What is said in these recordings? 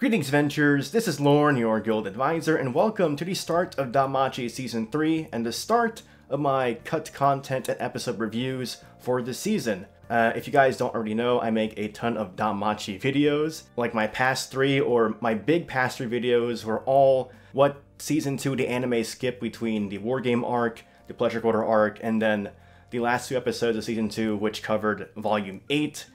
Greetings Ventures, this is Lorne, your guild advisor, and welcome to the start of DanMachi Season 3 and the start of my cut content and episode reviews for the season. If you guys don't already know, I make a ton of DanMachi videos. Like my past three, or my big past three videos, were all what Season 2 the anime skipped between the Wargame arc, the Pleasure Quarter arc, and then the last two episodes of Season 2, which covered Volume 8,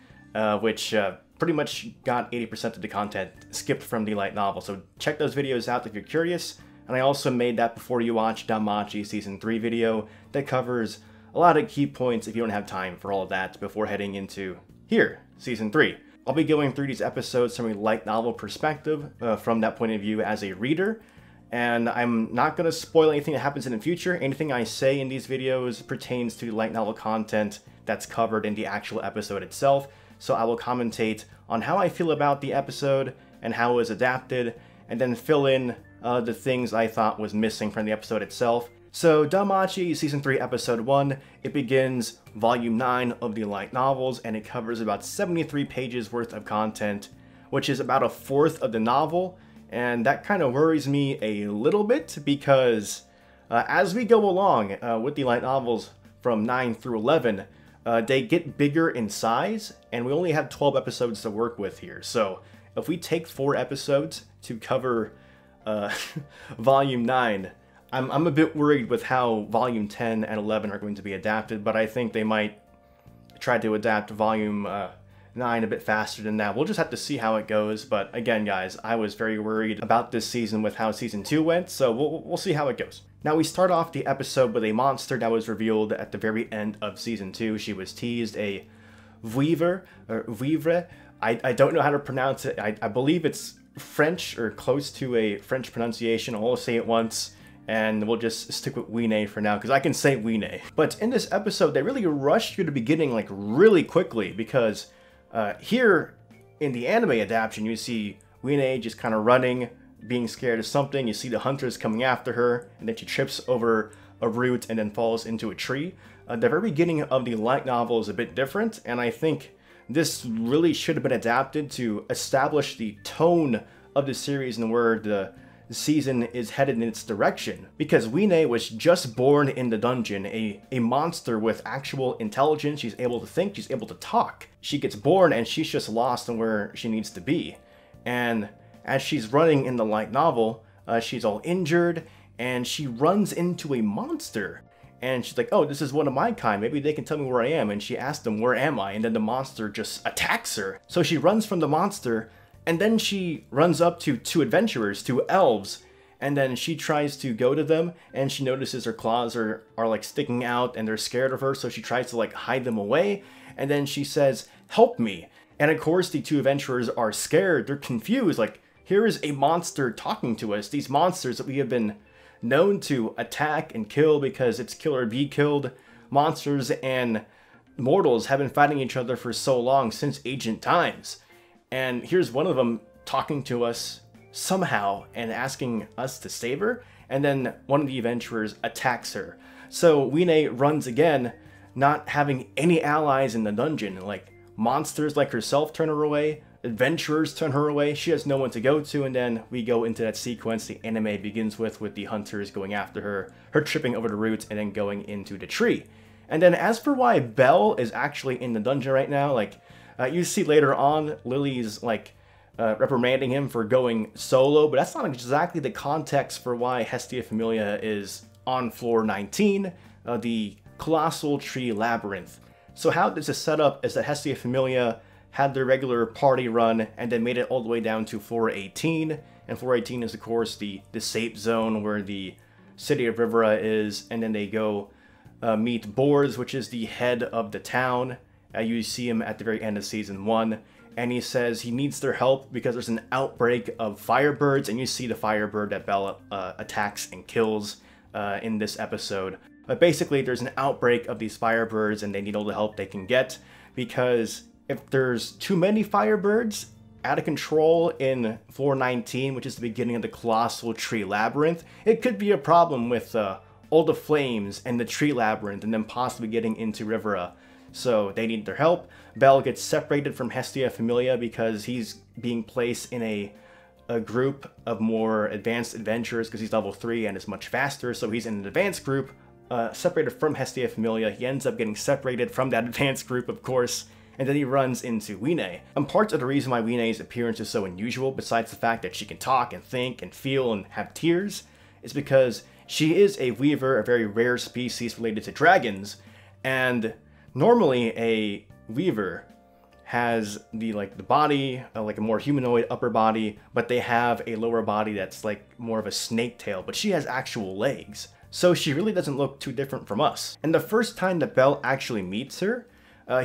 which pretty much got 80% of the content skipped from the light novel. So check those videos out if you're curious. And I also made that before you watch DanMachi Season 3 video that covers a lot of key points if you don't have time for all of that before heading into here, Season 3. I'll be going through these episodes from a light novel perspective, from that point of view as a reader. And I'm not going to spoil anything that happens in the future. Anything I say in these videos pertains to the light novel content that's covered in the actual episode itself. So I will commentate on how I feel about the episode and how it was adapted, and then fill in the things I thought was missing from the episode itself. So DanMachi Season 3 Episode 1, it begins Volume 9 of the light novels, and it covers about 73 pages worth of content, which is about a fourth of the novel, and that kind of worries me a little bit because as we go along with the light novels from 9 through 11, they get bigger in size, and we only have 12 episodes to work with here. So if we take 4 episodes to cover Volume 9, I'm a bit worried with how Volume 10 and 11 are going to be adapted, but I think they might try to adapt Volume 9 a bit faster than that. We'll just have to see how it goes, but again, guys, I was very worried about this season with how Season 2 went, so we'll see how it goes. Now, we start off the episode with a monster that was revealed at the very end of Season 2. She was teased, a Vivre, or Vivre. I don't know how to pronounce it. I believe it's French, or close to a French pronunciation. I'll say it once, and we'll just stick with Wine for now, because I can say Wine. But in this episode, they really rushed through the beginning, like, really quickly, because here in the anime adaptation, you see Wine just kind of running, being scared of something. You see the hunters coming after her, and then she trips over a root and then falls into a tree. The very beginning of the light novel is a bit different, and I think this really should have been adapted to establish the tone of the series and where the season is headed in its direction. Because Wine was just born in the dungeon, a monster with actual intelligence. She's able to think, she's able to talk. She gets born and she's just lost on where she needs to be. And as she's running in the light novel, she's all injured, and she runs into a monster. And she's like, oh, this is one of my kind, maybe they can tell me where I am. And she asks them, where am I? And then the monster just attacks her. So she runs from the monster, and then she runs up to two adventurers, two elves, and then she tries to go to them, and she notices her claws are like sticking out, and they're scared of her, so she tries to like hide them away, and then she says, help me. And of course the two adventurers are scared, they're confused, like, here is a monster talking to us. These monsters that we have been known to attack and kill because it's kill or be killed. Monsters and mortals have been fighting each other for so long, since ancient times. And here's one of them talking to us somehow and asking us to save her. And then one of the adventurers attacks her. So Wine runs again, not having any allies in the dungeon. Like, monsters like herself turn her away. Adventurers turn her away, she has no one to go to, and then we go into that sequence the anime begins with the hunters going after her, her tripping over the roots, and then going into the tree. And then as for why Belle is actually in the dungeon right now, like, you see later on, Lily's, like, reprimanding him for going solo, but that's not exactly the context for why Hestia Familia is on floor 19, the Colossal Tree Labyrinth. So how this is set up is that Hestia Familia had their regular party run and then made it all the way down to floor 18. And floor 18 is, of course, the safe zone where the city of Rivera is. And then they go meet Boars, which is the head of the town. You see him at the very end of Season 1. And he says he needs their help because there's an outbreak of firebirds. And you see the firebird that Bella attacks and kills in this episode. But basically, there's an outbreak of these firebirds and they need all the help they can get, because if there's too many firebirds out of control in floor 19, which is the beginning of the Colossal Tree Labyrinth, it could be a problem with all the flames and the tree labyrinth, and then possibly getting into Rivera. So they need their help. Belle gets separated from Hestia Familia because he's being placed in a a group of more advanced adventurers because he's level 3 and is much faster, so he's in an advanced group, separated from Hestia Familia. He ends up getting separated from that advanced group, of course, and then he runs into Wine. And part of the reason why Wine's appearance is so unusual, besides the fact that she can talk and think and feel and have tears, is because she is a weaver, a very rare species related to dragons, and normally a weaver has the body, like a more humanoid upper body, but they have a lower body that's like more of a snake tail, but she has actual legs. So she really doesn't look too different from us. And the first time that Bell actually meets her,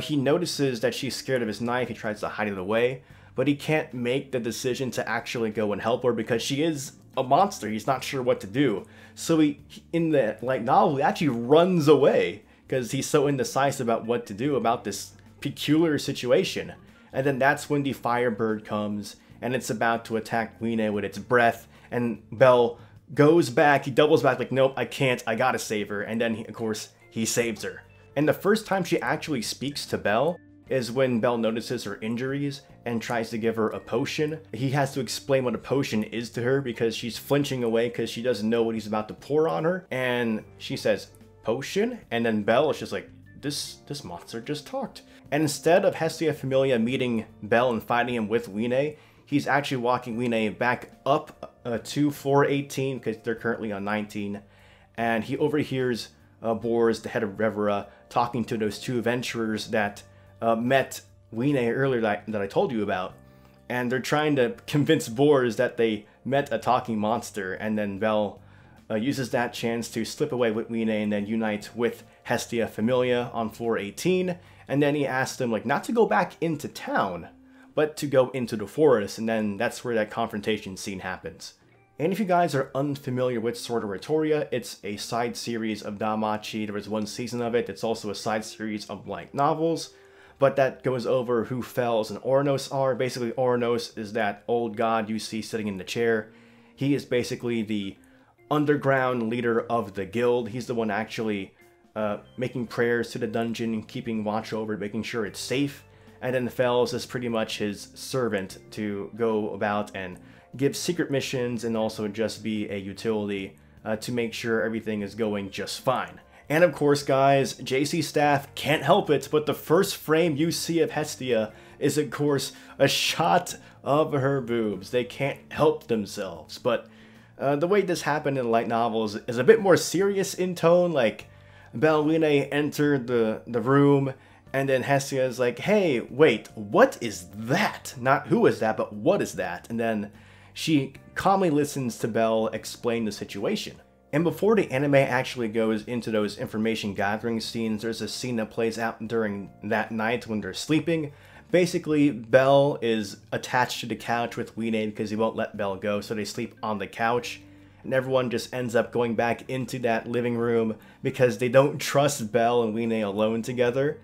he notices that she's scared of his knife. He tries to hide it away, but he can't make the decision to actually go and help her because she is a monster. He's not sure what to do. So he in the novel, he actually runs away because he's so indecisive about what to do about this peculiar situation. And then that's when the Firebird comes and it's about to attack Wine with its breath, and Bell goes back, he doubles back like, nope, I can't, I gotta save her, and then of course he saves her. And the first time she actually speaks to Bell is when Bell notices her injuries and tries to give her a potion. He has to explain what a potion is to her because she's flinching away because she doesn't know what he's about to pour on her, and she says, potion? And then Bell is just like, this monster just talked. And instead of Hestia Familia meeting Bell and fighting him with Wine, he's actually walking Wine back up to floor 18 because they're currently on 19. And he overhears Boris, the head of Revera, talking to those two adventurers that met Wine earlier that I told you about. And they're trying to convince Boris that they met a talking monster, and then Bell uses that chance to slip away with Wine and then unite with Hestia Familia on floor 18. And then he asks them not to go back into town, but to go into the forest, and then that's where that confrontation scene happens. And if you guys are unfamiliar with Sword of Retoria, it's a side series of DanMachi. There was one season of it. It's also a side series of light novels, but that goes over who Fells and Ornos are. Basically, Ornos is that old god you see sitting in the chair. He is basically the underground leader of the guild. He's the one actually making prayers to the dungeon, keeping watch over it, making sure it's safe. And then Fells is pretty much his servant to go about and give secret missions and also just be a utility to make sure everything is going just fine. And of course, guys, JC Staff can't help it, but the first frame you see of Hestia is, of course, a shot of her boobs. They can't help themselves. But the way this happened in the light novels is a bit more serious in tone. Like, Belwine entered the room, and then Hestia is like, hey, wait, what is that? Not who is that, but what is that? And then she calmly listens to Bell explain the situation. And before the anime actually goes into those information gathering scenes, there's a scene that plays out during that night when they're sleeping. Basically, Bell is attached to the couch with Wine because he won't let Bell go, so they sleep on the couch. And everyone just ends up going back into that living room because they don't trust Bell and Wine alone together.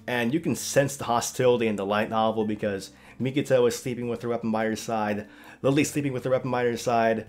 And you can sense the hostility in the light novel because Mikito is sleeping with her weapon by her side, Lily's sleeping with her weapon by her side,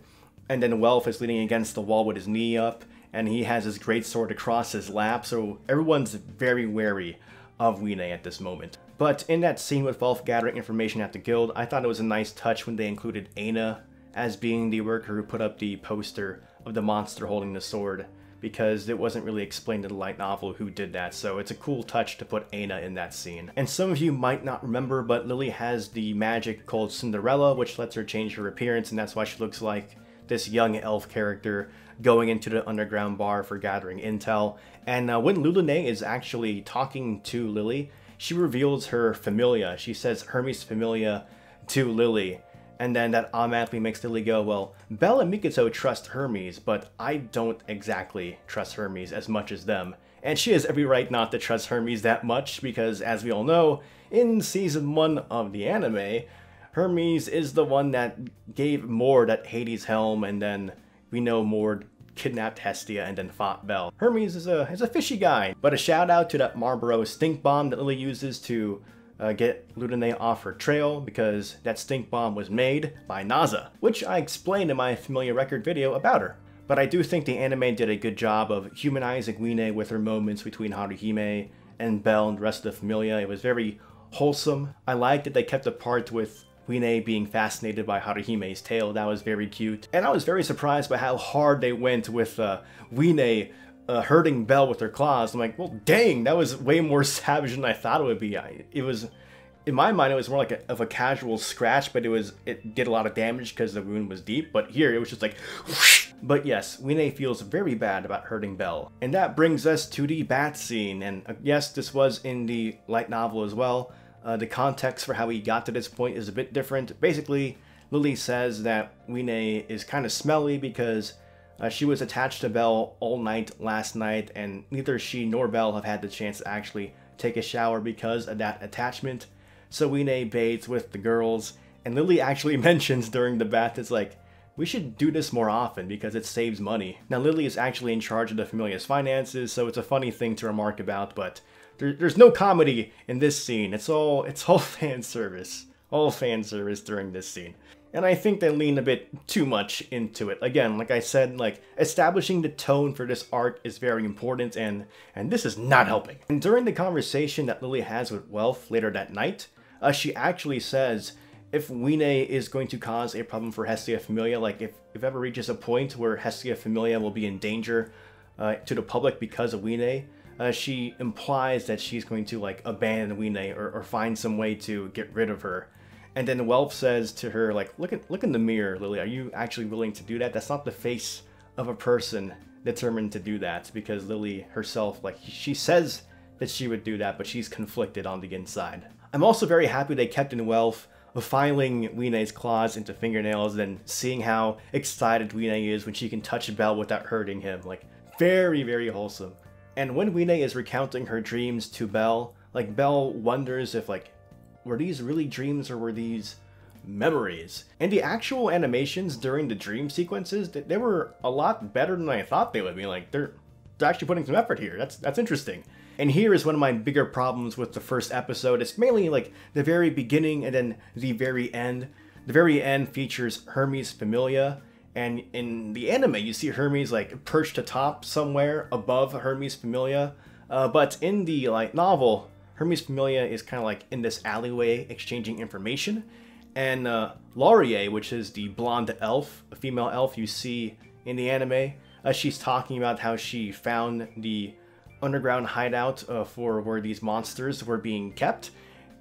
and then Welf is leaning against the wall with his knee up, and he has his greatsword across his lap, so everyone's very wary of Wine at this moment. But in that scene with Welf gathering information at the guild, I thought it was a nice touch when they included Aina as being the worker who put up the poster of the monster holding the sword, because it wasn't really explained in the light novel who did that, so it's a cool touch to put Aina in that scene. And some of you might not remember, but Lily has the magic called Cinderella, which lets her change her appearance, and that's why she looks like this young elf character going into the underground bar for gathering intel. And when Lulune is actually talking to Lily, she reveals her familia. She says Hermes Familia to Lily, and then that automatically makes Lily go, well, Belle and Mikito trust Hermes, but I don't exactly trust Hermes as much as them. And she has every right not to trust Hermes that much, because as we all know, in season 1 of the anime, Hermes is the one that gave Mord that Hades helm, and then we know Mord kidnapped Hestia and then fought Belle. Hermes is a fishy guy. But a shout out to that Marlboro stink bomb that Lily uses to get Lulune off her trail, because that stink bomb was made by Naza, which I explained in my Familia Record video about her. But I do think the anime did a good job of humanizing Wine with her moments between Haruhime and Belle and the rest of the Familia. It was very wholesome. I liked that they kept the part with Wine being fascinated by Haruhime's tail. That was very cute. And I was very surprised by how hard they went with Wine hurting Belle with her claws. I'm like, well, dang, that was way more savage than I thought it would be. It was, in my mind, it was more like of a casual scratch, but it did a lot of damage because the wound was deep. But here, it was just like, whoosh. But yes, Wine feels very bad about hurting Belle. And that brings us to the bat scene. And yes, this was in the light novel as well. The context for how he got to this point is a bit different. Basically, Lily says that Wine is kind of smelly because she was attached to Belle all night last night, and neither she nor Belle have had the chance to actually take a shower because of that attachment. So Wine bathes with the girls, and Lily actually mentions during the bath, it's like, we should do this more often because it saves money. Now Lily is actually in charge of the Familia's finances, so it's a funny thing to remark about, but there's no comedy in this scene. It's all fan service. All fan service during this scene. And I think they lean a bit too much into it. Again, like I said, like establishing the tone for this arc is very important, and this is not helping. And during the conversation that Lily has with Welf later that night, she actually says if Wine is going to cause a problem for Hestia Familia, like if ever reaches a point where Hestia Familia will be in danger to the public because of Wine, she implies that she's going to like abandon Wine or find some way to get rid of her. And then Welf says to her, like, look in the mirror, Lily. Are you actually willing to do that? That's not the face of a person determined to do that, because Lily herself, like, she says that she would do that, but she's conflicted on the inside. I'm also very happy they kept in Welf filing Wine's claws into fingernails, then seeing how excited Wine is when she can touch Belle without hurting him. Like, very, very wholesome. And when Wine is recounting her dreams to Belle, like, Belle wonders if, like, were these really dreams or were these memories? And the actual animations during the dream sequences, they were a lot better than I thought they would be. Like, they're actually putting some effort here. That's interesting. And here is one of my bigger problems with the first episode. It's mainly like the very beginning and then the very end. The very end features Hermes Familia, and in the anime you see Hermes like perched atop somewhere above Hermes Familia. But in the like novel, Hermes Familia is kind of like in this alleyway exchanging information. And Laurier, which is the blonde elf, a female elf you see in the anime, she's talking about how she found the underground hideout for where these monsters were being kept.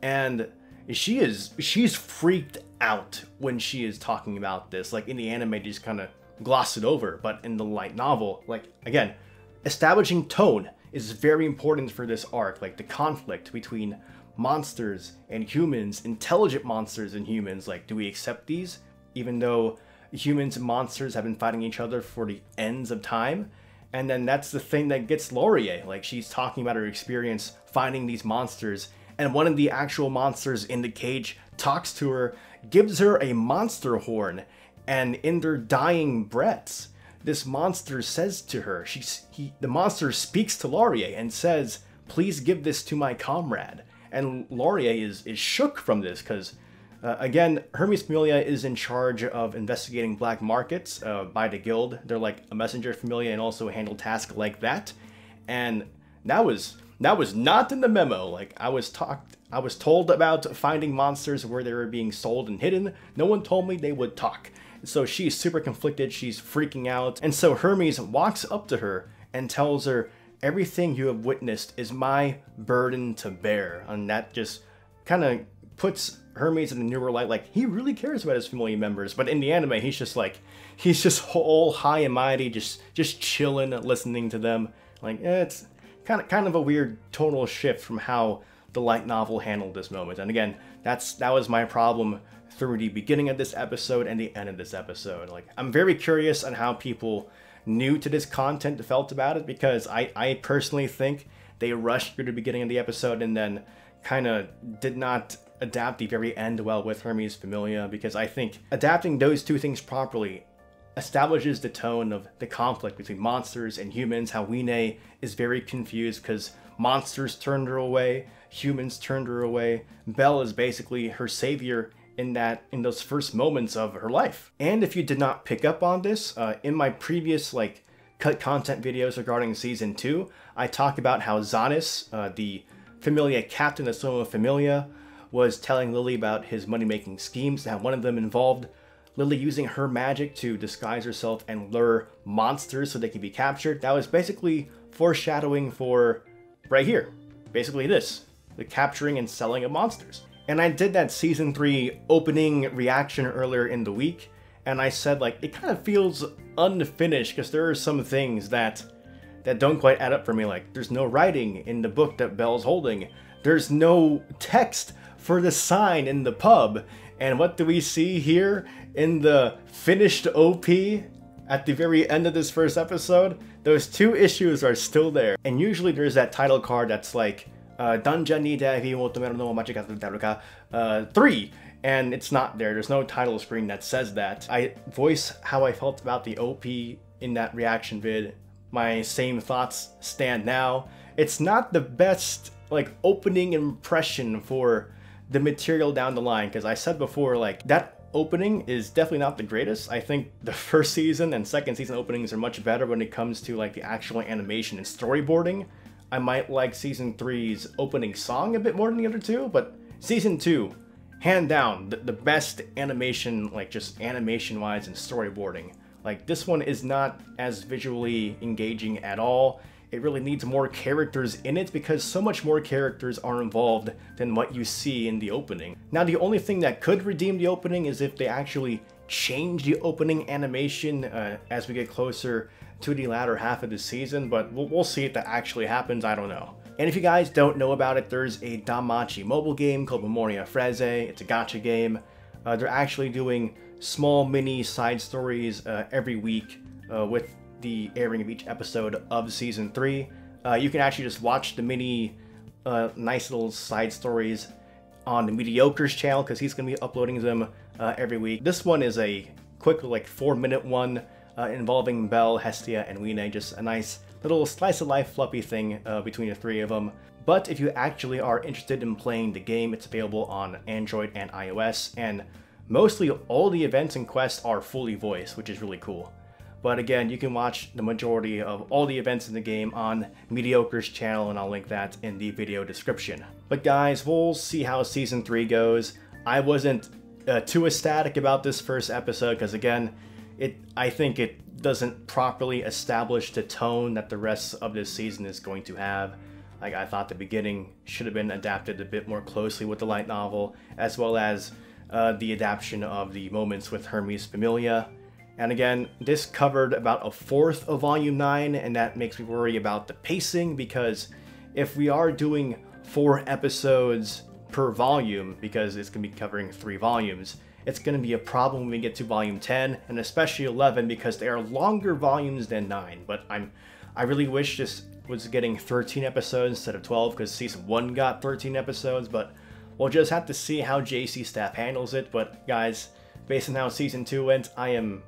And she's freaked out when she is talking about this. Like in the anime, they just kind of gloss it over. But in the light novel, like again, establishing tone is very important for this arc, like the conflict between monsters and humans, intelligent monsters and humans. Like, do we accept these? Even though humans and monsters have been fighting each other for the ends of time. And then that's the thing that gets Laurier. Like, she's talking about her experience finding these monsters, and one of the actual monsters in the cage talks to her, gives her a monster horn, and in their dying breaths, this monster says to her, the monster speaks to Laurier and says, please give this to my comrade. And Laurier is shook from this because, again, Hermes Familia is in charge of investigating black markets by the guild. They're like a messenger familia and also handle tasks like that. And that was not in the memo. Like, I was told about finding monsters where they were being sold and hidden. No one told me they would talk. So she's super conflicted, she's freaking out, and so Hermes walks up to her and tells her, everything you have witnessed is my burden to bear. And that just kind of puts Hermes in a newer light, like, he really cares about his family members. But in the anime, he's just all high and mighty, just chilling, listening to them. Like, it's kind of a weird tonal shift from how the light novel handled this moment. And again, that was my problem through the beginning of this episode and the end of this episode. Like, I'm very curious on how people new to this content felt about it, because I personally think they rushed through the beginning of the episode and then kind of did not adapt the very end well with Hermes Familia, because I think adapting those two things properly establishes the tone of the conflict between monsters and humans, how Wine is very confused because monsters turned her away, humans turned her away. Belle is basically her savior in those first moments of her life. And if you did not pick up on this, in my previous like cut content videos regarding season 2, I talked about how Zanis, the Familia captain of Soma Familia, was telling Lily about his money-making schemes, and one of them involved Lily using her magic to disguise herself and lure monsters so they can be captured. That was basically foreshadowing for right here. Basically this, the capturing and selling of monsters. And I did that season 3 opening reaction earlier in the week, and I said like, it kind of feels unfinished because there are some things that don't quite add up for me. Like, there's no writing in the book that Belle's holding. There's no text for the sign in the pub. And what do we see here in the finished OP at the very end of this first episode? Those 2 issues are still there. And usually there's that title card that's like, Dungeon ni Devi Motomeru no Machikata Daruka 3. And it's not there. There's no title screen that says that. I voice how I felt about the OP in that reaction vid. My same thoughts stand now. It's not the best like opening impression for the material down the line, because I said before, like, that opening is definitely not the greatest. I think the first season and second season openings are much better when it comes to like the actual animation and storyboarding. I might like season 3's opening song a bit more than the other 2, but season 2, hand down, the best animation, like just animation wise and storyboarding. Like, this one is not as visually engaging at all. It really needs more characters in it because so much more characters are involved than what you see in the opening. Now, the only thing that could redeem the opening is if they actually change the opening animation as we get closer to the latter half of the season, but we'll see if that actually happens. I don't know. And if you guys don't know about it, there's a DanMachi mobile game called Memoria Freze. It's a gacha game. They're actually doing small mini side stories every week with the airing of each episode of season 3. You can actually just watch the mini nice little side stories on the Mediocre's channel because he's going to be uploading them every week. This one is a quick like 4-minute one involving Belle, Hestia, and Weene. Just a nice little slice of life fluffy thing between the 3 of them. But if you actually are interested in playing the game, it's available on Android and iOS, and mostly all the events and quests are fully voiced, which is really cool. But again, you can watch the majority of all the events in the game on Mediocre's channel, and I'll link that in the video description. But guys, we'll see how season 3 goes. I wasn't too ecstatic about this first episode because again, I think it doesn't properly establish the tone that the rest of this season is going to have. Like, I thought the beginning should have been adapted a bit more closely with the light novel, as well as the adaptation of the moments with Hestia Familia. And again, this covered about 1/4 of Volume 9, and that makes me worry about the pacing, because if we are doing 4 episodes per volume, because it's going to be covering 3 volumes, it's going to be a problem when we get to Volume 10, and especially 11, because they are longer volumes than 9. But I really wish this was getting 13 episodes instead of 12, because Season 1 got 13 episodes, but we'll just have to see how JC staff handles it. But guys, based on how Season 2 went, I am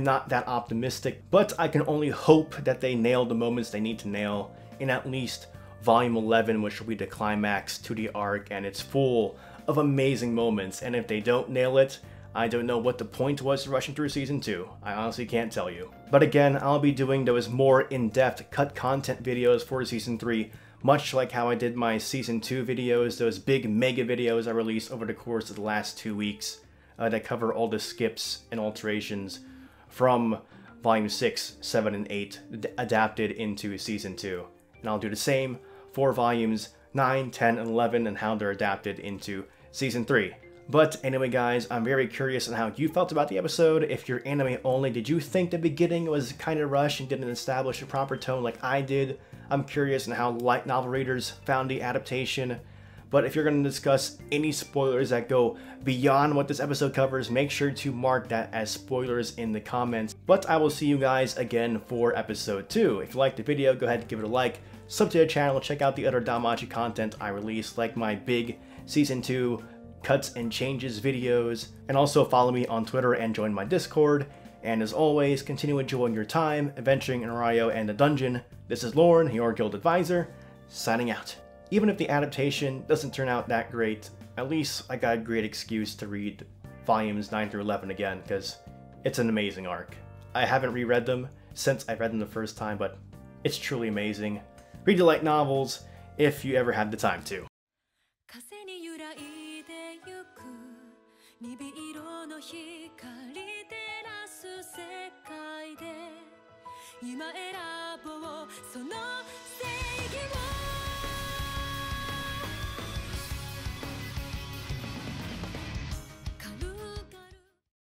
not that optimistic, but I can only hope that they nail the moments they need to nail in at least Volume 11, which will be the climax to the arc, and it's full of amazing moments. And if they don't nail it, I don't know what the point was to rushing through Season 2. I honestly can't tell you. But again, I'll be doing those more in-depth cut content videos for Season 3, much like how I did my Season 2 videos, those big mega videos I released over the course of the last 2 weeks that cover all the skips and alterations from Volume 6, 7, and 8 adapted into Season 2. And I'll do the same for Volumes 9, 10, and 11 and how they're adapted into Season 3. But anyway guys, I'm very curious on how you felt about the episode. If you're anime only, did you think the beginning was kind of rushed and didn't establish a proper tone like I did? I'm curious on how light novel readers found the adaptation. But if you're going to discuss any spoilers that go beyond what this episode covers, make sure to mark that as spoilers in the comments. But I will see you guys again for episode 2. If you liked the video, go ahead and give it a like, sub to the channel, check out the other DanMachi content I release, like my big Season 2 cuts and changes videos, and also follow me on Twitter and join my Discord. And as always, continue enjoying your time adventuring in Arayo and the dungeon. This is Lauren, your guild advisor, signing out. Even if the adaptation doesn't turn out that great, at least I got a great excuse to read volumes 9 through 11 again, because it's an amazing arc. I haven't reread them since I read them the first time, but it's truly amazing. Read the light novels if you ever have the time to. 鈍色の光照らす世界で今選ぼうその